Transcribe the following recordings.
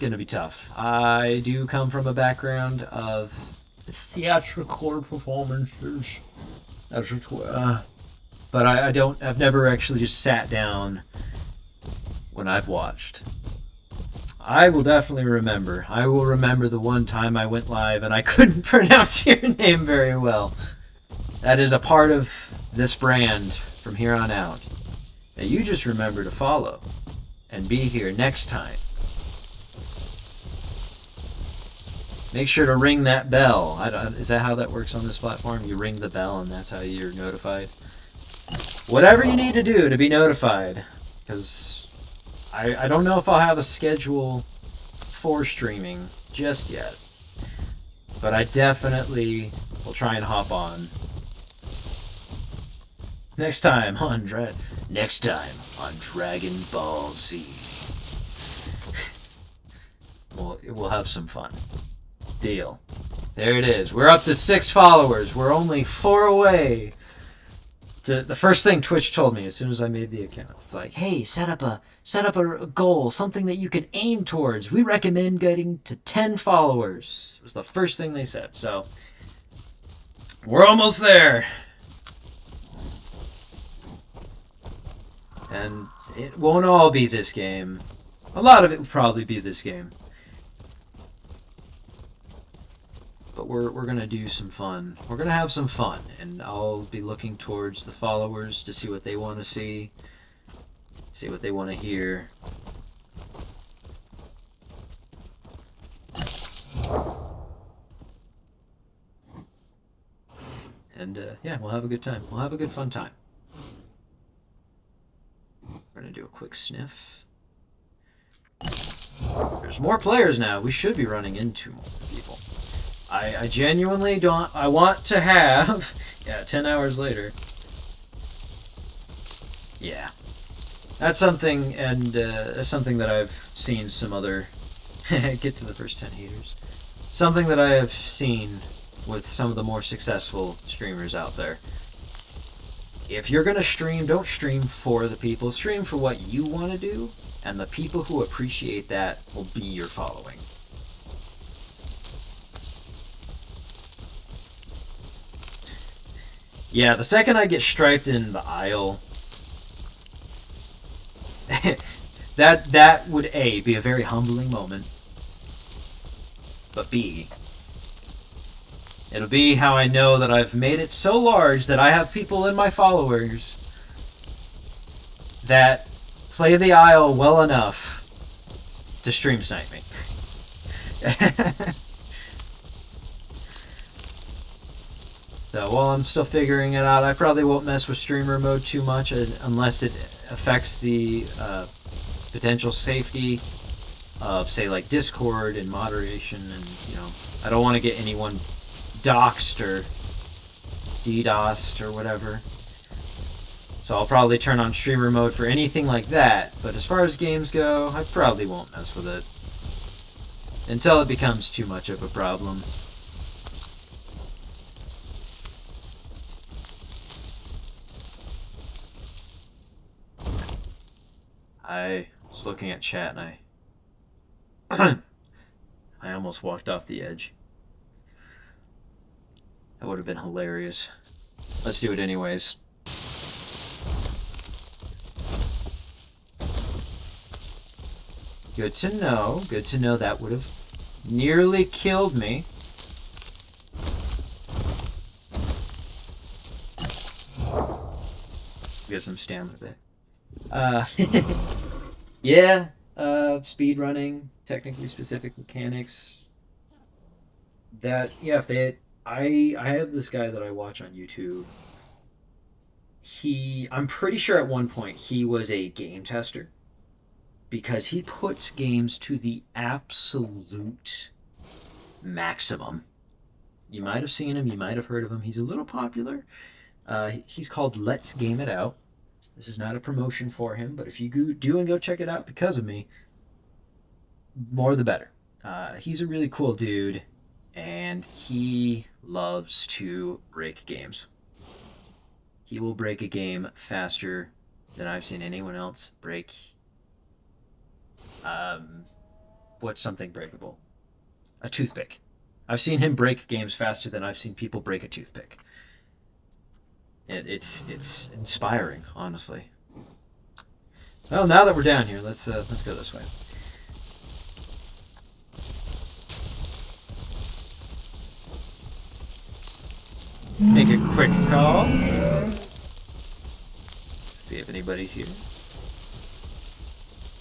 gonna be tough. I do come from a background of theatrical performances, as it were. But I don't. I've never actually just sat down when I've watched. I will definitely remember. I will remember the one time I went live and I couldn't pronounce your name very well. That is a part of this brand from here on out. Now you just remember to follow and be here next time. Make sure to ring that bell. Is that how that works on this platform? You ring the bell and that's how you're notified? Whatever you need to do to be notified. Because I don't know if I'll have a schedule for streaming just yet. But I definitely will try and hop on. Next time on Dragon Ball Z. We'll have some fun. Deal. There it is. We're up to 6 followers. We're only 4 away. The first thing Twitch told me as soon as I made the account, it's like, hey, set up a goal, something that you can aim towards. We recommend getting to 10 followers. It was the first thing they said. So we're almost there. And it won't all be this game. A lot of it will probably be this game. But we're going to do some fun. We're going to have some fun. And I'll be looking towards the followers to see what they want to see what they want to hear. And yeah, we'll have a good time. We'll have a good fun time. We're going to do a quick sniff. There's more players now. We should be running into more people. I genuinely don't... I want to have... Yeah, 10 hours later. Yeah. That's something, and that's something that I've seen some other... Get to the first 10 haters. Something that I have seen with some of the more successful streamers out there. If you're going to stream, don't stream for the people. Stream for what you want to do, and the people who appreciate that will be your following. Yeah, the second I get striped in the aisle, that would A, be a very humbling moment, but B, it'll be how I know that I've made it so large that I have people in my followers that play the aisle well enough to stream snipe me. So while I'm still figuring it out, I probably won't mess with streamer mode too much unless it affects the potential safety of, say, like Discord and moderation, and I don't want to get anyone doxed or DDoSed or whatever. So I'll probably turn on streamer mode for anything like that. But as far as games go, I probably won't mess with it until it becomes too much of a problem. I was looking at chat and I almost walked off the edge. That would have been hilarious. Let's do it anyways. Good to know. Good to know. That would have nearly killed me. Get some stamina back. Yeah, speed running, technically specific mechanics. That, yeah, if they, I have this guy that I watch on YouTube. I'm pretty sure at one point he was a game tester, because he puts games to the absolute maximum. You might have seen him, you might have heard of him. He's a little popular. He's called Let's Game It Out. This is not a promotion for him, but if you do and go check it out because of me, more the better. He's a really cool dude, and he loves to break games. He will break a game faster than I've seen anyone else break What's something breakable? A toothpick. I've seen him break games faster than I've seen people break a toothpick. It's inspiring, honestly. Well, now that we're down here, let's go this way. Make a quick call. See if anybody's here.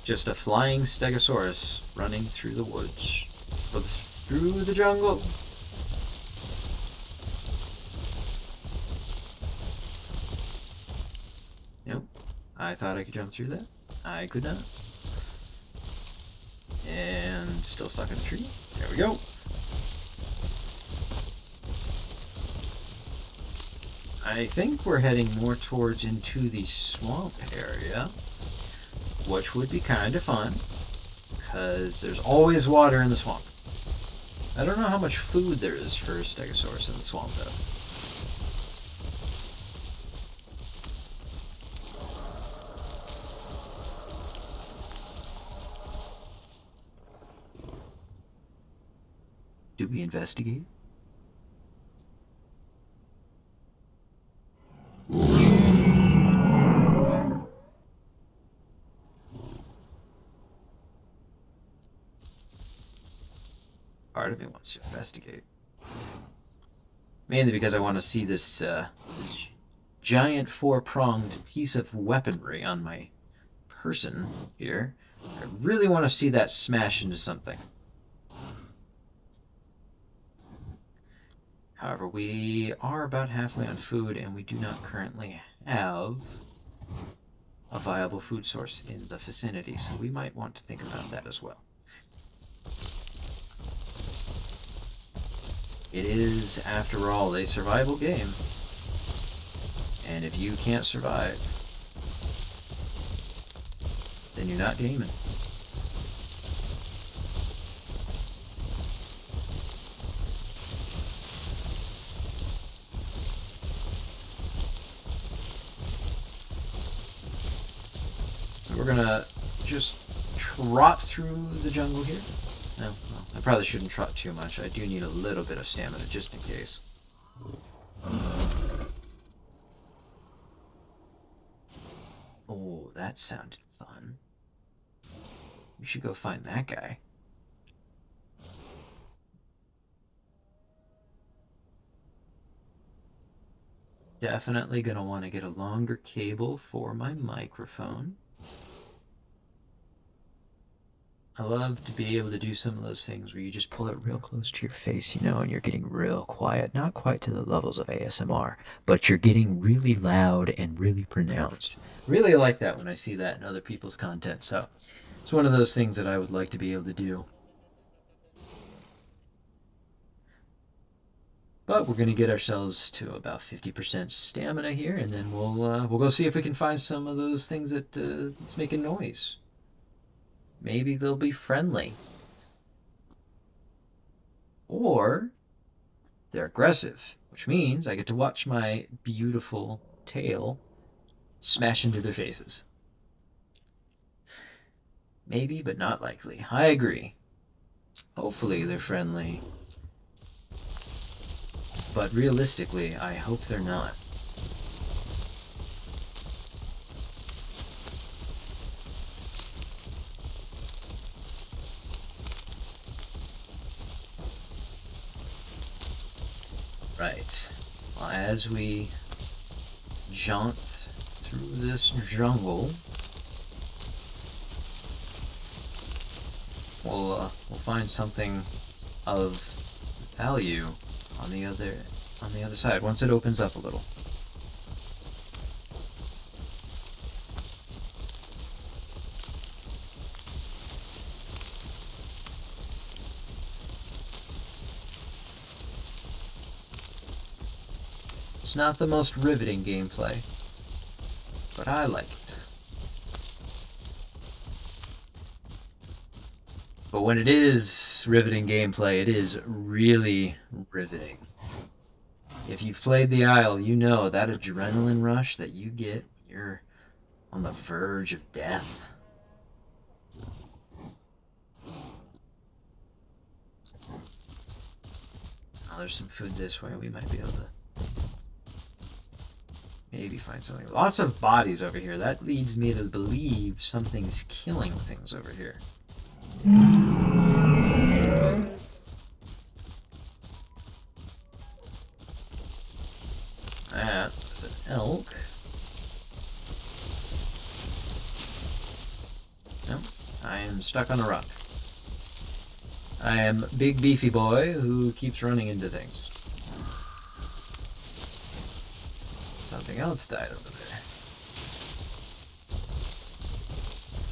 Just a flying stegosaurus running through the woods. Through the jungle. Nope. I thought I could jump through that. I could not. And still stuck in the tree. There we go. I think we're heading more towards into the swamp area, which would be kind of fun, because there's always water in the swamp. I don't know how much food there is for Stegosaurus in the swamp, though. Do we investigate? Part of me wants to investigate. Mainly because I want to see this giant four-pronged piece of weaponry on my person here. I really want to see that smash into something. However, we are about halfway on food, and we do not currently have a viable food source in the vicinity, so we might want to think about that as well. It is, after all, a survival game. And if you can't survive, then you're not gaming. So we're gonna just trot through the jungle here. No, well, I probably shouldn't trot too much. I do need a little bit of stamina just in case. Oh, that sounded fun. We should go find that guy. Definitely gonna want to get a longer cable for my microphone. I love to be able to do some of those things where you just pull it real close to your face, you know, and you're getting real quiet. Not quite to the levels of ASMR, but you're getting really loud and really pronounced. Really like that when I see that in other people's content. So it's one of those things that I would like to be able to do. But we're going to get ourselves to about 50% stamina here, and then we'll go see if we can find some of those things that's making noise. Maybe they'll be friendly. Or they're aggressive, which means I get to watch my beautiful tail smash into their faces. Maybe, but not likely. I agree. Hopefully they're friendly. But realistically, I hope they're not. Right. Well, as we jaunt through this jungle, we'll find something of value on the other side once it opens up a little. It's not the most riveting gameplay, but I like it. But when it is riveting gameplay, it is really riveting. If you've played the Isle, you know that adrenaline rush that you get when you're on the verge of death. Oh, there's some food this way. We might be able to maybe find something. Lots of bodies over here. That leads me to believe something's killing things over here. That was an elk. Nope. I am stuck on a rock. I am big beefy boy who keeps running into things. Something else died over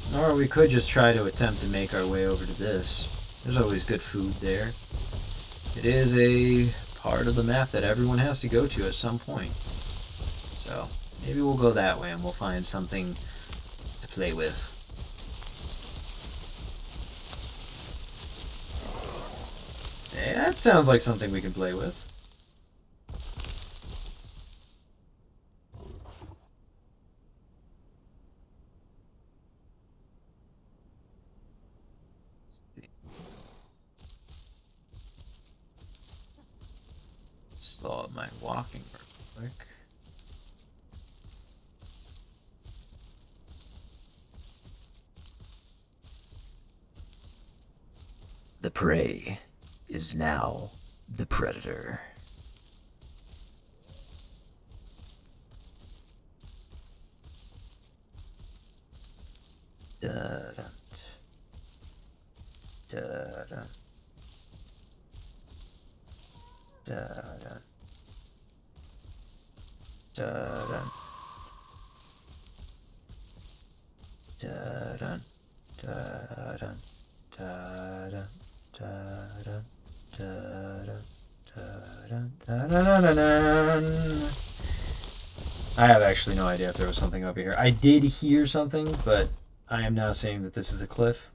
there. Or we could just try to attempt to make our way over to this. There's always good food there. It is a part of the map that everyone has to go to at some point. So maybe we'll go that way and we'll find something to play with. Yeah, that sounds like something we can play with. Slow up my walking real quick. The prey is now the predator. Da-da, da-da, da-da, da-da, da-da, da-da, da-da, da-da. I have actually no idea if there was something over here. I did hear something, but I am now saying that this is a cliff.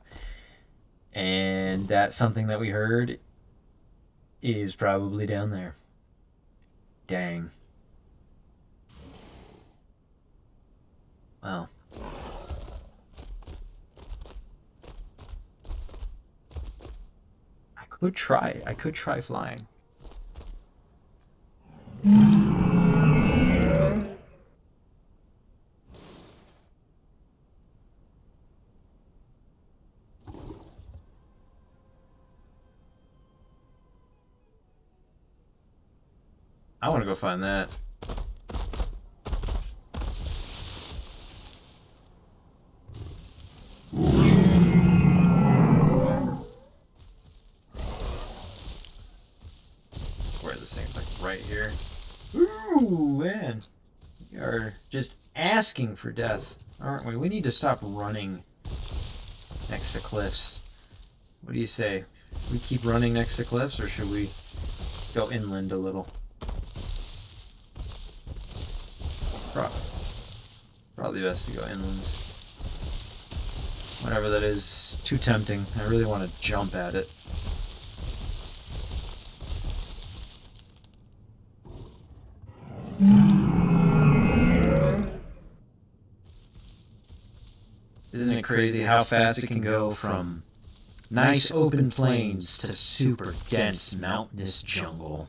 And that something that we heard is probably down there. Dang. Wow. I could try flying. I want to go find that. This thing's like right here. Ooh, man. We are just asking for death, aren't we? We need to stop running next to cliffs. What do you say? We keep running next to cliffs, or should we go inland a little? Probably best to go inland. Whatever that is, too tempting. I really want to jump at it. Isn't it crazy how fast it can go from nice open plains to super dense mountainous jungle?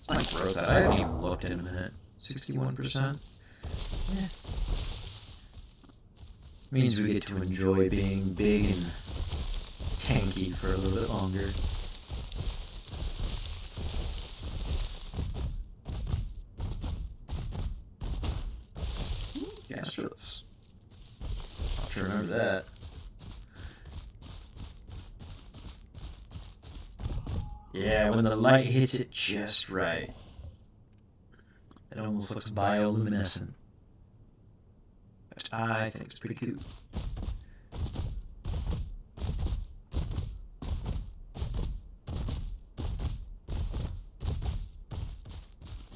My growth, I haven't even looked in a minute. 61%? Yeah. Means we get to enjoy being big and tanky for a little bit longer. Gastroliths. I'll have to remember that. Yeah, when the light hits it just right. It almost looks bioluminescent. Which I think is pretty cool.